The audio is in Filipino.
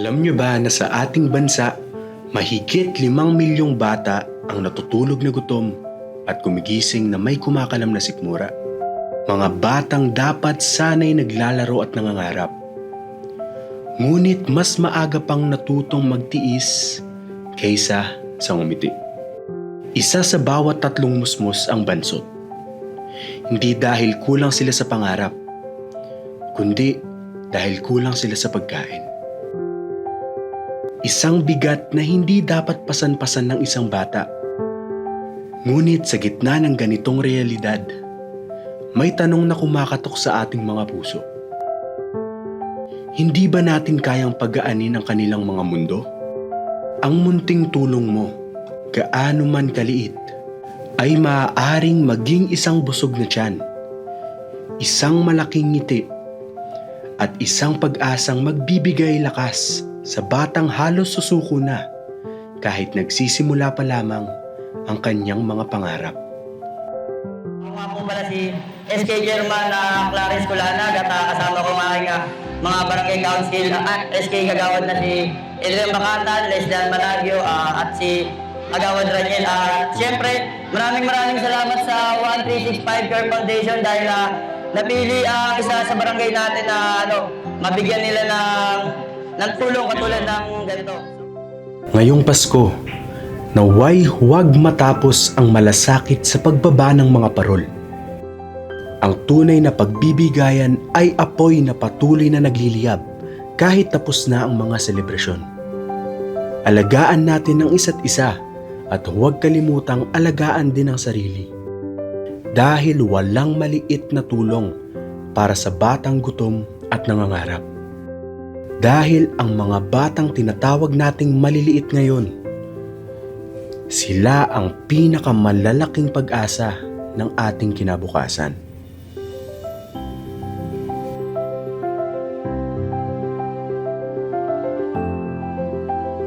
Alam nyo ba na sa ating bansa, mahigit 5 milyong bata ang natutulog na gutom at gumigising na may kumakalam na sikmura? Mga batang dapat sana'y naglalaro at nangangarap. Ngunit mas maaga pang natutong magtiis kaysa sa ngumiti. Isa sa bawat 3 musmos ang bansot. Hindi dahil kulang sila sa pangarap, kundi dahil kulang sila sa pagkain. Isang bigat na hindi dapat pasan-pasan ng isang bata. Ngunit sa gitna ng ganitong realidad, may tanong na kumakatok sa ating mga puso. Hindi ba natin kayang pagaanin ang kanilang mga mundo? Ang munting tulong mo, gaano man kaliit, ay maaaring maging isang busog na tiyan, isang malaking ngiti, at isang pag-asang magbibigay lakas sa batang halos susuko na kahit nagsisimula pa lamang ang kanyang mga pangarap. Ako nga po pala si SK German na Clarence Culanag at kasama ko mga mga barangay council SK Kagawad na si Elian Bacatan, Lesdan Managyo at si Agawad Raniel. Siyempre, maraming salamat sa 1365 Care Foundation dahil napili isa sa barangay natin na mabigyan nila ng tulong katulad ng ganito. Ngayong Pasko, naway huwag matapos ang malasakit sa pagbaba ng mga parol. Ang tunay na pagbibigayan ay apoy na patuloy na nagliliyab kahit tapos na ang mga selebrasyon. Alagaan natin ang isa't isa at huwag kalimutang alagaan din ang sarili. Dahil walang maliit na tulong para sa batang gutom at nangangarap. Dahil ang mga batang tinatawag nating maliliit ngayon, sila ang pinakamalalaking pag-asa ng ating kinabukasan.